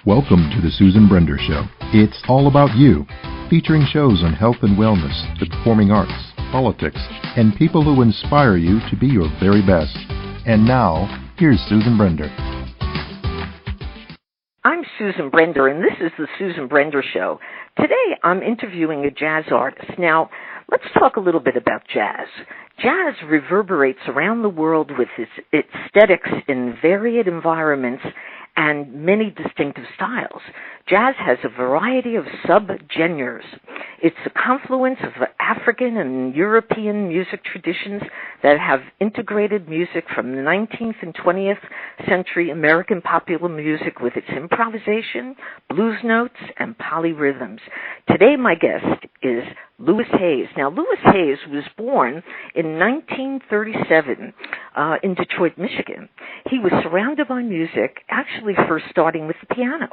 Welcome to the Susan Brender Show. It's all about you, featuring shows on health and wellness, the performing arts, politics, and people who inspire you to be your very best. And now, here's Susan Brender. I'm Susan Brender, and this is the Susan Brender Show. Today, I'm interviewing a jazz artist. Now, let's talk a little bit about jazz. Jazz reverberates around the world with its aesthetics in varied environments and many distinctive styles. Jazz has a variety of sub-genres. It's a confluence of African and European music traditions that have integrated music from the 19th and 20th century American popular music with its improvisation, blues notes, and polyrhythms. Today, my guest is Louis Hayes. Now, Louis Hayes was born in 1937 in Detroit, Michigan. He was surrounded by music, actually first starting with the piano,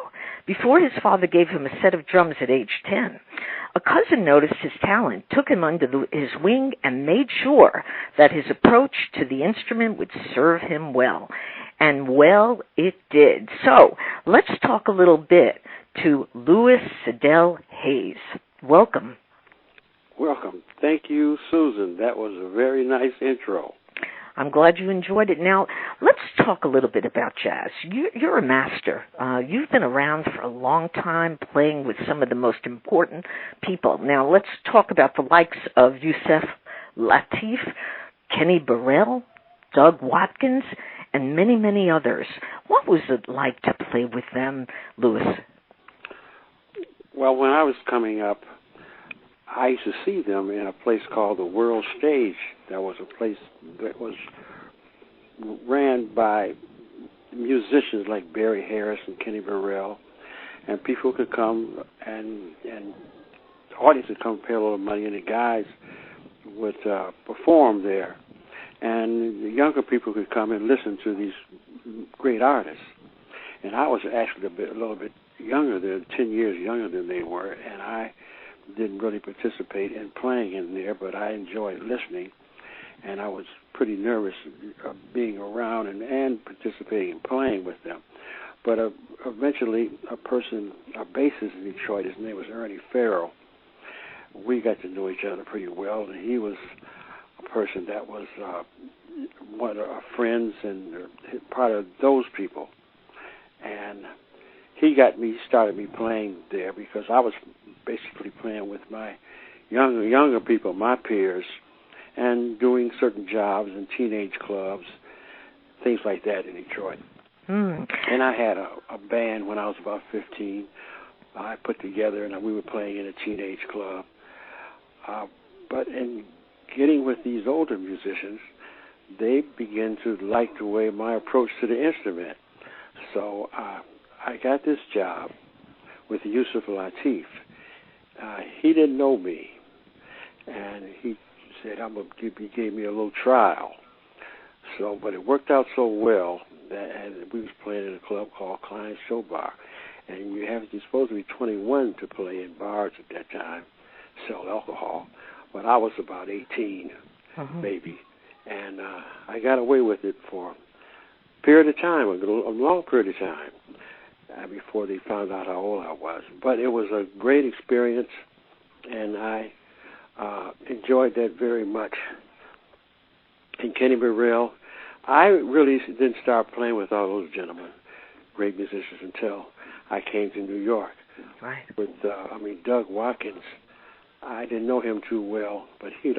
before his father gave him a set of drums at age 10. A cousin noticed his talent, took him under his wing, and made sure that his approach to the instrument would serve him well. And well, it did. So, let's talk a little bit to Louis Sedell Hayes. Welcome. Welcome. Thank you, Susan. That was a very nice intro. I'm glad you enjoyed it. Now, let's talk a little bit about jazz. You're a master. You've been around for a long time playing with some of the most important people. Now, let's talk about the likes of Yusef Lateef, Kenny Burrell, Doug Watkins, and many, many others. What was it like to play with them, Louis? Well, when I was coming up, I used to see them in a place called the World Stage. That was a place that was ran by musicians like Barry Harris and Kenny Burrell, and people could come and the audience would come pay a little money, and the guys would perform there, and the younger people could come and listen to these great artists. And I was actually a little bit younger than 10 years younger than they were, and I didn't really participate in playing in there, but I enjoyed listening, and I was pretty nervous being around and participating in playing with them. But eventually, a bassist in Detroit, his name was Ernie Farrell, we got to know each other pretty well, and he was a person that was one of our friends and part of those people. And he started me playing there because I was basically playing with my younger people, my peers, and doing certain jobs in teenage clubs, things like that in Detroit. And I had a band when I was about 15. I put together, and we were playing in a teenage club. But in getting with these older musicians, they began to like the way my approach to the instrument. So I got this job with Yusef Lateef. He didn't know me, and he said, he gave me a little trial. So, but it worked out so well that we was playing in a club called Klein's Show Bar, and you're supposed to be 21 to play in bars at that time, sell alcohol. But I was about 18, maybe, and I got away with it for a period of time, a long period of time, before they found out how old I was. But it was a great experience, and I enjoyed that very much. And Kenny Burrell, I really didn't start playing with all those gentlemen, great musicians, until I came to New York. Right. With, Doug Watkins. I didn't know him too well, but he's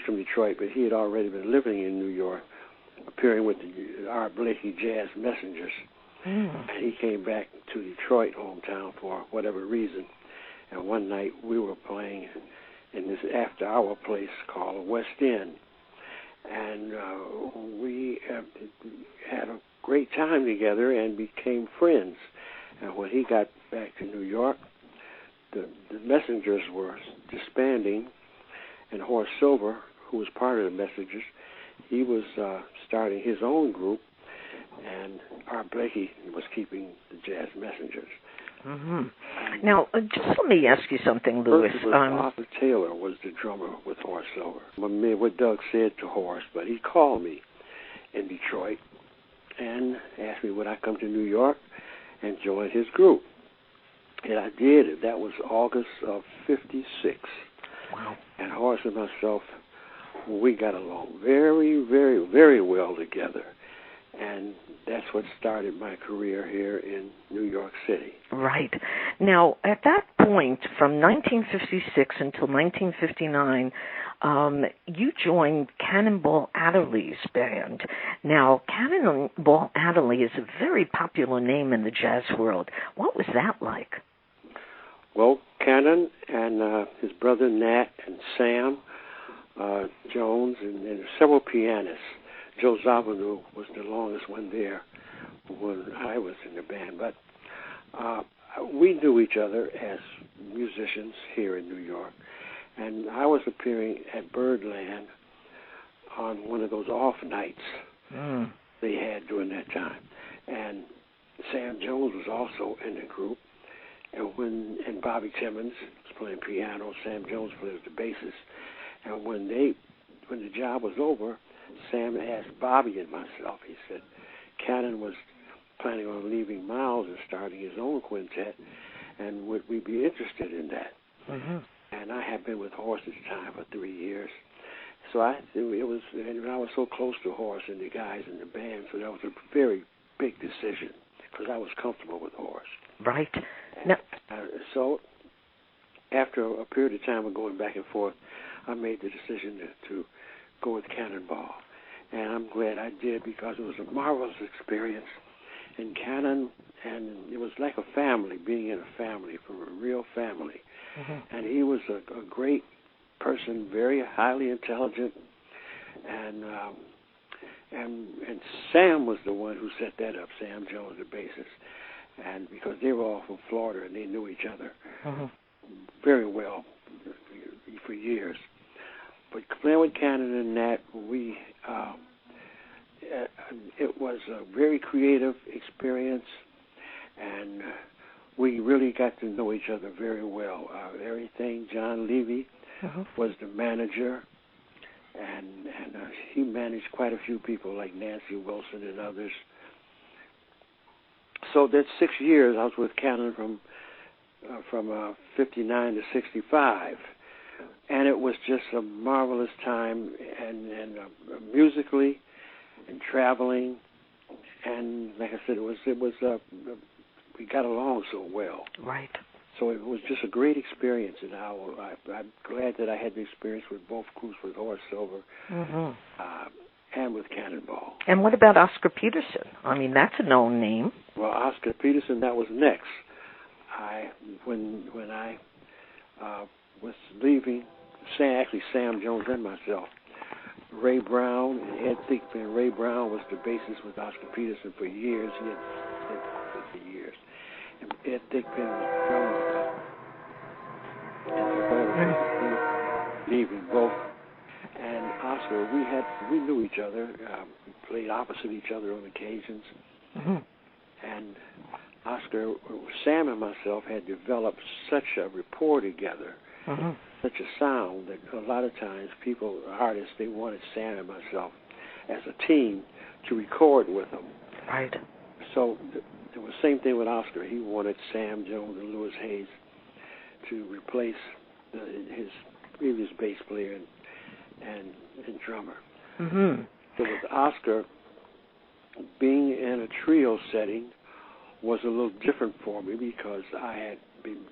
from Detroit, but he had already been living in New York, appearing with the Art Blakey Jazz Messengers. And he came back to Detroit, hometown, for whatever reason. And one night we were playing in this after-hour place called West End. And we had a great time together and became friends. And when he got back to New York, the Messengers were disbanding, and Horace Silver, who was part of the Messengers, he was starting his own group, and Art Blakey was keeping the Jazz Messengers. Now, just let me ask you something, Louis. Arthur Taylor was the drummer with Horace Silver. I mean, what Doug said to Horace, but he called me in Detroit and asked me would I come to New York and join his group. And I did it. That was August of '56. Wow. And Horace and myself, we got along very, very, very well together. And that's what started my career here in New York City. Right. Now, at that point, from 1956 until 1959, you joined Cannonball Adderley's band. Now, Cannonball Adderley is a very popular name in the jazz world. What was that like? Well, Cannon and his brother Nat and Sam Jones and several pianists. Joe Zawinul was the longest one there when I was in the band. But we knew each other as musicians here in New York. And I was appearing at Birdland on one of those off nights they had during that time. And Sam Jones was also in the group. And Bobby Timmons was playing piano. Sam Jones played the bassist. And when the job was over, Sam asked Bobby and myself, he said, Cannon was planning on leaving Miles and starting his own quintet, and would we be interested in that? Mm-hmm. And I had been with Horace at the time for 3 years. So I was so close to Horace and the guys in the band, so that was a very big decision, because I was comfortable with Horace. Right. So after a period of time of going back and forth, I made the decision to go with Cannonball. And I'm glad I did, because it was a marvelous experience. And Cannon, and it was like a family, being in a family, from a real family. Mm-hmm. And he was a great person, very highly intelligent. And Sam was the one who set that up, Sam Jones, the bassist. And because they were all from Florida and they knew each other very well for years. But playing with Cannon and Nat, it was a very creative experience, and we really got to know each other very well. Everything, John Levy was the manager, and he managed quite a few people like Nancy Wilson and others. So that 6 years I was with Cannon from 59 to 65. And it was just a marvelous time, and musically, and traveling, and like I said, it was we got along so well. Right. So it was just a great experience, and I'm glad that I had the experience with both groups, with Horace Silver and with Cannonball. And what about Oscar Peterson? I mean, that's a known name. Well, Oscar Peterson, that was next. When I was leaving, Sam Jones and myself, Ray Brown and Ed Thigpen. Ray Brown was the bassist with Oscar Peterson for years. He had for years. And Ed Thigpen was drummer. Leaving both. And Oscar, we knew each other. We played opposite each other on occasions. Mm-hmm. And Oscar, Sam and myself had developed such a rapport together, such a sound, that a lot of times artists, they wanted Sam and myself as a team to record with them. Right. So it was the same thing with Oscar. He wanted Sam Jones and Louis Hayes to replace his previous bass player and drummer. Mm-hmm. So with Oscar, being in a trio setting was a little different for me, because I had been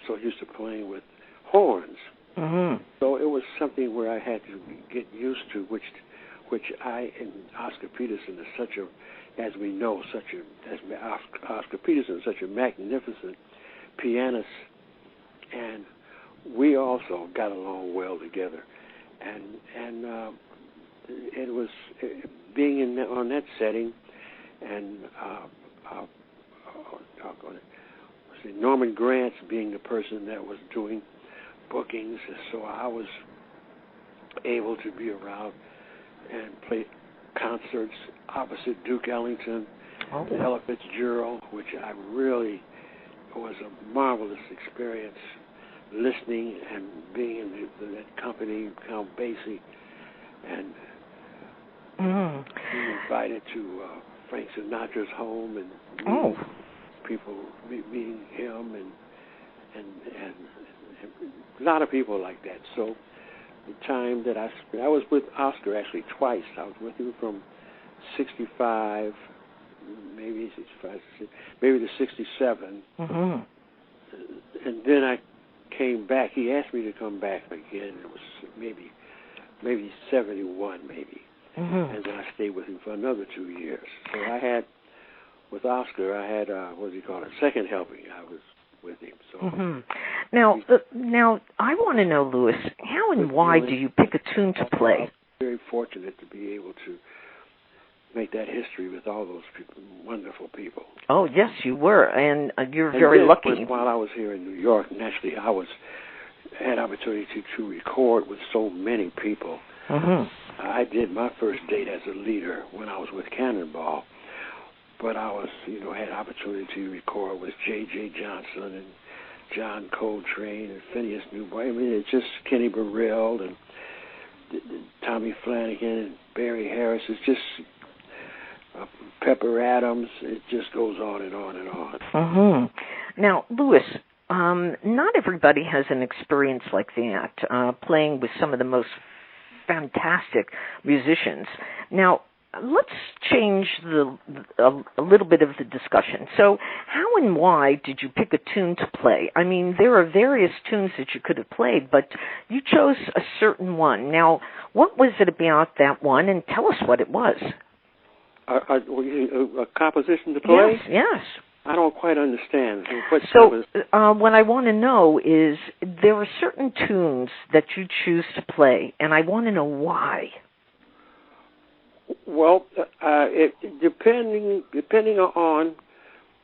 so used to playing with horns. Mm-hmm. So it was something where I had to get used to, which I and Oscar Peterson is as we know, Oscar Peterson is such a magnificent pianist, and we also got along well together. And it was being on that setting, and Norman Grant's being the person that was doing bookings, so I was able to be around and play concerts opposite Duke Ellington, Ella Fitzgerald, which it was a marvelous experience, listening and being in that company, Count Basie, and being invited to Frank Sinatra's home and people meeting him and a lot of people like that. So the time that I was with Oscar actually twice. I was with him from 65, maybe to 67. Mm-hmm. And then I came back. He asked me to come back again. It was maybe 71, maybe. Mm-hmm. And then I stayed with him for another 2 years. So I had, with Oscar, I had, what do you call it, second helping. I was with him. So mm-hmm. Now I want to know, Louis, how and why do you pick a tune to play? I'm very fortunate to be able to make that history with all those people, wonderful people. Oh, yes, you were, and you're very lucky. While I was here in New York, naturally, I had opportunity to record with so many people. Mm-hmm. I did my first date as a leader when I was with Cannonball, but I was, had opportunity to record with J.J. Johnson and John Coltrane and Phineas Newboy. I mean, it's just Kenny Burrell and Tommy Flanagan and Barry Harris. It's just Pepper Adams. It just goes on and on and on. Mm-hmm. Now, Louis, not everybody has an experience like that, playing with some of the most fantastic musicians. Now, let's change a little bit of the discussion. So how and why did you pick a tune to play? I mean, there are various tunes that you could have played, but you chose a certain one. Now, what was it about that one, and tell us what it was. A composition to play? Yes. I don't quite understand. So what I want to know is there are certain tunes that you choose to play, and I want to know why. Well, depending on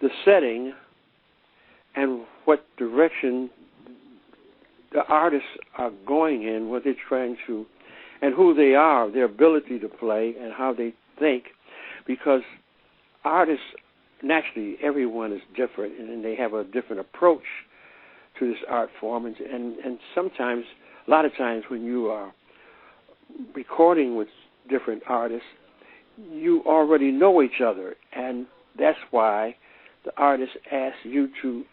the setting and what direction the artists are going in, what they're trying to, and who they are, their ability to play and how they think, because artists, naturally, everyone is different, and they have a different approach to this art form, and sometimes, a lot of times when you are recording with different artists, you already know each other, and that's why the artist asks you to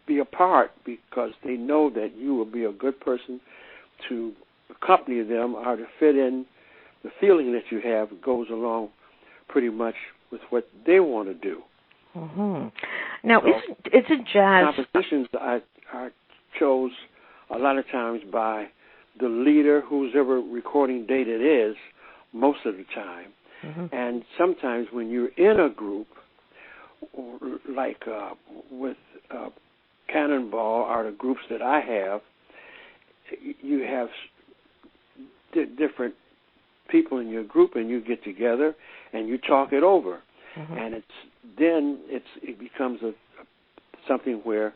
be a part, because they know that you will be a good person to accompany them or to fit in. The feeling that you have goes along pretty much with what they want to do. Mm-hmm. Now, isn't jazz... Compositions I chose a lot of times by the leader, whose ever recording date it is, most of the time. Mm-hmm. And sometimes when you're in a group, like with Cannonball or the groups that I have, you have different people in your group, and you get together and you talk it over. Mm-hmm. And it becomes something where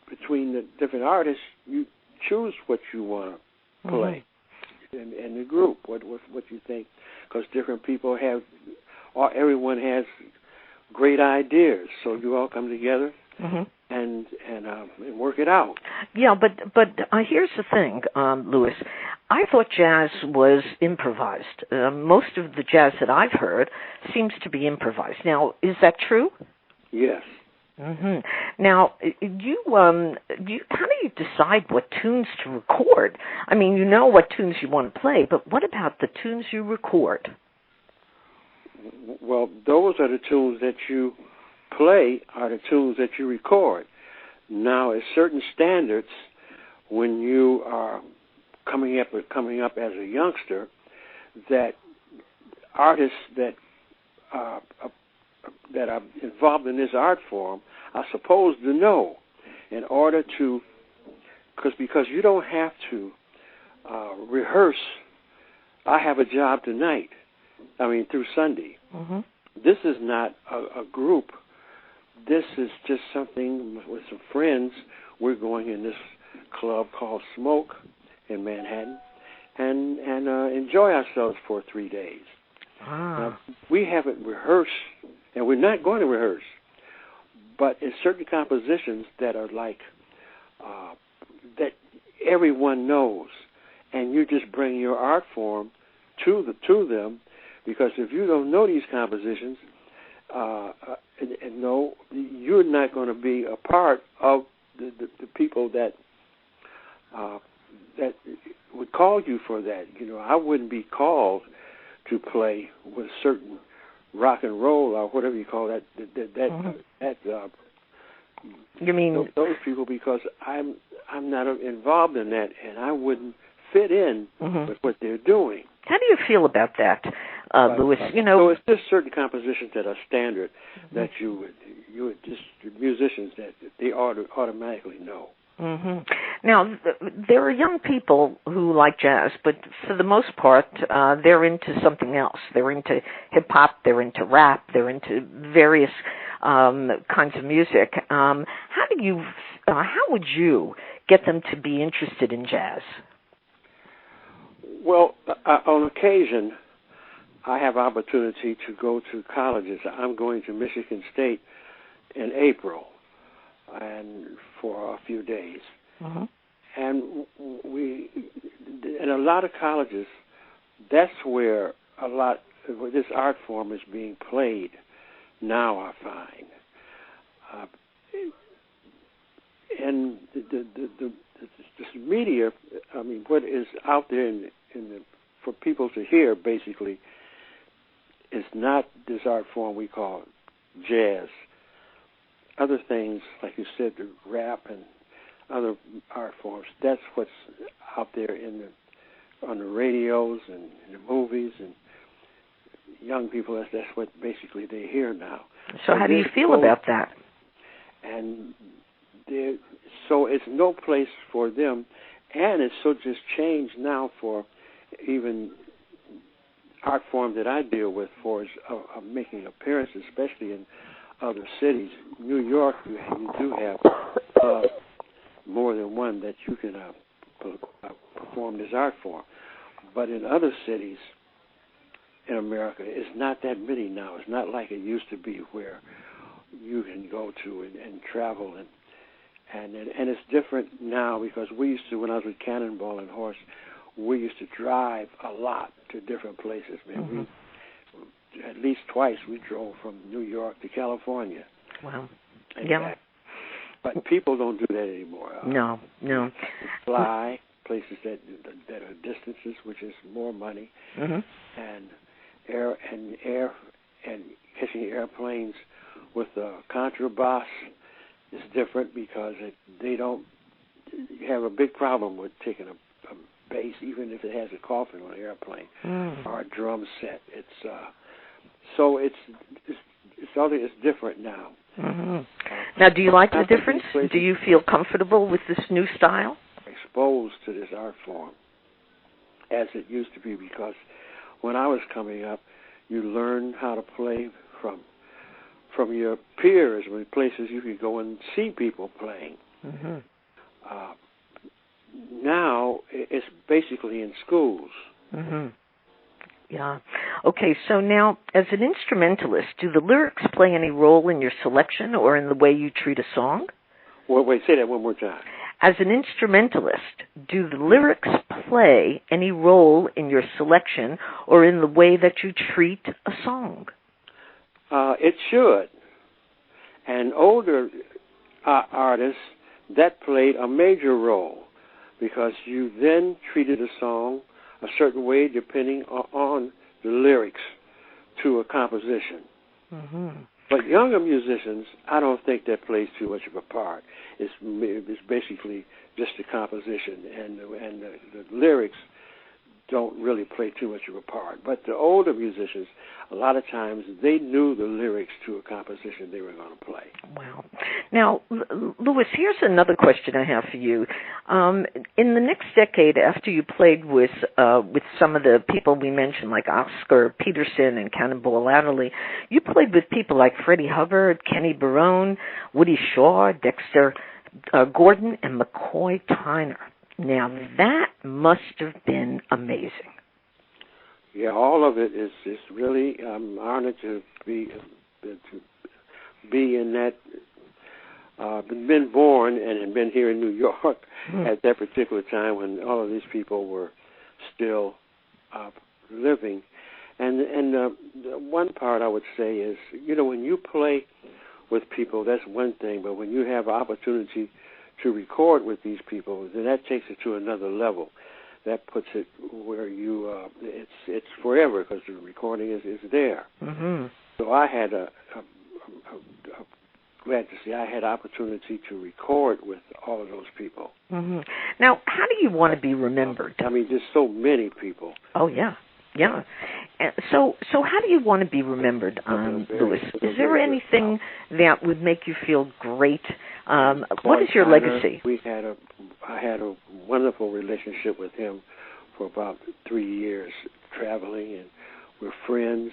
between the different artists, you choose what you want to play. Mm-hmm. in the group, what you think, because different people everyone has great ideas, so you all come together and work it out. Yeah, but here's the thing, Louis. I thought jazz was improvised. Most of the jazz that I've heard seems to be improvised. Now, is that true? Yes. Mm-hmm. Now, how do you decide what tunes to record? I mean, you know what tunes you want to play, but what about the tunes you record? Well, those are the tunes that you play are the tunes that you record. Now, at certain standards, when you are coming up as a youngster, that artists that are involved in this art form are supposed to know in order to, because you don't have to rehearse. I have a job tonight. I mean, through Sunday. Mm-hmm. This is not a group. This is just something with some friends. We're going in this club called Smoke in Manhattan and enjoy ourselves for 3 days. Now, we haven't rehearsed, and we're not going to rehearse, but in certain compositions that are like, that everyone knows, and you just bring your art form to them, because if you don't know these compositions, and no, you're not going to be a part of the people that would call you for that. I wouldn't be called to play with certain rock and roll or whatever you call that. You mean those people, because I'm not involved in that, and I wouldn't fit in with what they're doing. How do you feel about that, Louis? So it's just certain compositions that are standard that you would just musicians that they automatically know. Now, there are young people who like jazz, but for the most part, they're into something else. They're into hip-hop, they're into rap, they're into various kinds of music. How would you get them to be interested in jazz? Well, on occasion, I have opportunity to go to colleges. I'm going to Michigan State in April, and for a few days. And in a lot of colleges, that's where this art form is being played now, I find. And the media, I mean, what is out there for people to hear, basically, is not this art form we call jazz. Other things, like you said, the rap and other art forms, that's what's out there on the radios and in the movies, and young people, that's what basically they hear now. So how do you feel about that? And so it's no place for them, and it's so just changed now for even art form that I deal with for making appearances, especially in other cities. New York, you do have more than one that you can perform this art form. But in other cities in America, it's not that many now. It's not like it used to be, where you can go to and travel, and it's different now, because we used to, when I was with Cannonball and Horace, we used to drive a lot to different places. Man, at least twice we drove from New York to California. Wow. Yeah. Back. But people don't do that anymore. No. Fly places that are distances, which is more money, and air and catching airplanes with contrabass is different, because they don't have a big problem with taking a bass, even if it has a coffin on an airplane or a drum set. It's different now. Now, do you like the difference? Do you feel comfortable with this new style? Exposed to this art form as it used to be, because when I was coming up, you learned how to play from your peers, with places you could go and see people playing. Now it's basically in schools. Yeah. Okay, so now, as an instrumentalist, do the lyrics play any role in your selection or in the way you treat a song? Well, wait, say that one more time. As an instrumentalist, do the lyrics play any role in your selection or in the way that you treat a song? It should. And older artists, that played a major role, because you then treated a song a certain way depending on the lyrics to a composition. But younger musicians, I don't think that plays too much of a part. It's basically just the composition, and the lyrics don't really play too much of a part. But the older musicians, a lot of times, they knew the lyrics to a composition they were going to play. Wow. Now, Louis, here's another question I have for you. In the next decade, after you played with some of the people we mentioned, like Oscar Peterson and Cannonball Adderley, you played with people like Freddie Hubbard, Kenny Barone, Woody Shaw, Dexter Gordon, and McCoy Tyner. Now, that must have been amazing. Yeah, all of it is really, I'm honored to be in that, been born and been here in New York at that particular time when all of these people were still living. And the one part I would say is, when you play with people, that's one thing. But when you have opportunity to record with these people, then that takes it to another level. That puts it where it's forever, because the recording is there. Mm-hmm. So I had glad to see I had opportunity to record with all of those people. Mm-hmm. Now, how do you want to be remembered? I mean, there's so many people. Oh, yeah. Yeah. So how do you want to be remembered, Louis? Is there anything that would make you feel great? What is your legacy? I had a wonderful relationship with him for about 3 years, traveling, and we're friends.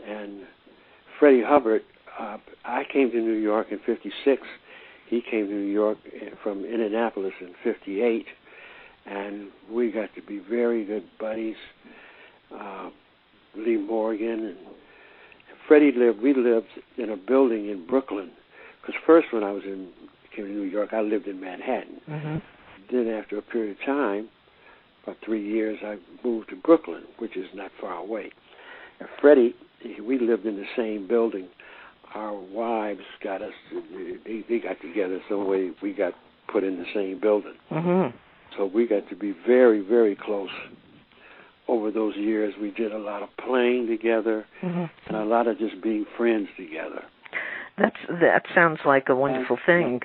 And Freddie Hubbard, I came to New York in '56. He came to New York from Indianapolis in '58, and we got to be very good buddies. Lee Morgan and Freddie we lived in a building in Brooklyn, because first when I came to New York, I lived in Manhattan. Mm-hmm. Then after a period of time, about 3 years, I moved to Brooklyn, which is not far away. And Freddie, we lived in the same building. Our wives got us, they got together some way, we got put in the same building. Mm-hmm. So we got to be very, very close. Over those years, we did a lot of playing together, mm-hmm. and a lot of just being friends together. That sounds like a wonderful thing.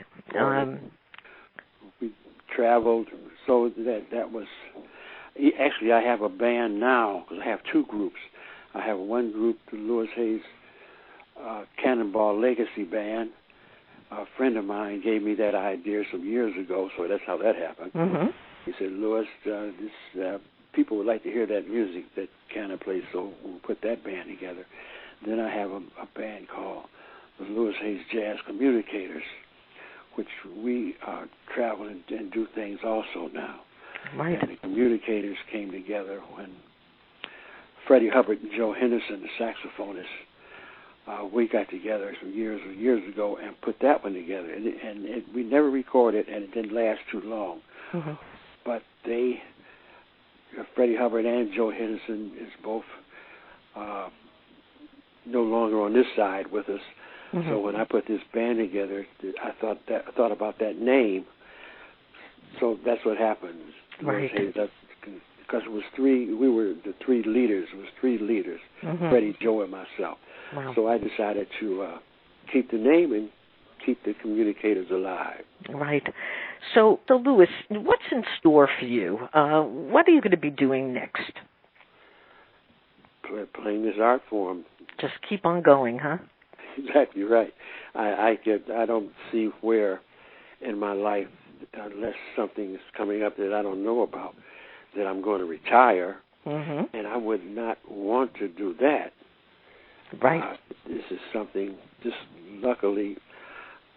We traveled, so that was... Actually, I have a band now, because I have two groups. I have one group, the Louis Hayes Cannonball Legacy Band. A friend of mine gave me that idea some years ago, so that's how that happened. Mm-hmm. He said, Louis, people would like to hear that music that Cannon plays, so we'll put that band together. Then I have a band called the Louis Hayes Jazz Communicators, which we travel and do things also now. Right. And the Communicators came together when Freddie Hubbard and Joe Henderson, the saxophonist, we got together some years ago and put that one together. And we never recorded, and it didn't last too long. Mm-hmm. But Freddie Hubbard and Joe Henderson is both no longer on this side with us. Mm-hmm. So when I put this band together, I thought about that name. So that's what happened. Right. Because it was we were the three leaders. It was three leaders, mm-hmm. Freddie, Joe, and myself. Wow. So I decided to keep the name and keep the Communicators alive. Right. So Louis, what's in store for you? What are you going to be doing next? Playing this art form. Just keep on going, huh? Exactly right. I don't see where in my life, unless something is coming up that I don't know about, that I'm going to retire, mm-hmm. and I would not want to do that. Right. This is something. Just luckily,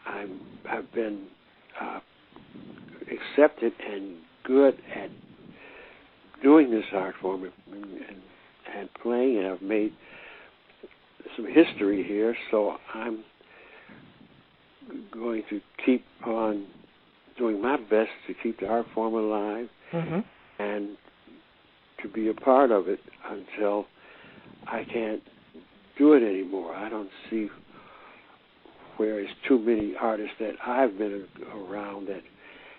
I've been accepted and good at doing this art form and playing, and I've made some history here. So I'm going to keep on doing my best to keep the art form alive, mm-hmm. and to be a part of it until I can't do it anymore. I don't see where it's too many artists that I've been around that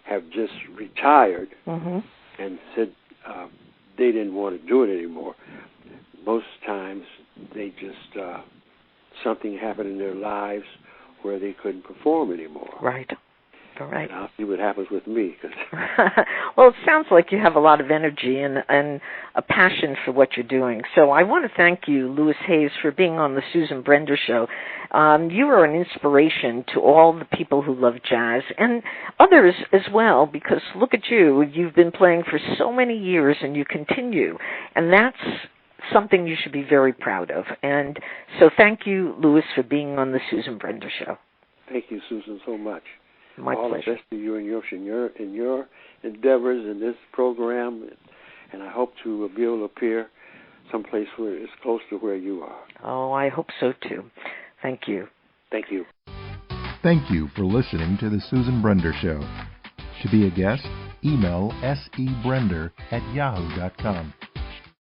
have just retired, mm-hmm. and said they didn't want to do it anymore. Most times they just, something happened in their lives where they couldn't perform anymore. Right. All right. And I'll see what happens with me. Well, it sounds like you have a lot of energy and a passion for what you're doing. So I want to thank you, Louis Hayes, for being on the Susan Brender Show. You are an inspiration to all the people who love jazz and others as well, because look at you. You've been playing for so many years and you continue. And that's something you should be very proud of. And so thank you, Louis, for being on the Susan Brender Show. Thank you, Susan, so much. My all pleasure. The best to you and your endeavors in this program, and I hope to be able to appear someplace where it's close to where you are. Oh, I hope so too. Thank you. Thank you. Thank you for listening to the Susan Brender Show. To be a guest, email sebrender@yahoo.com.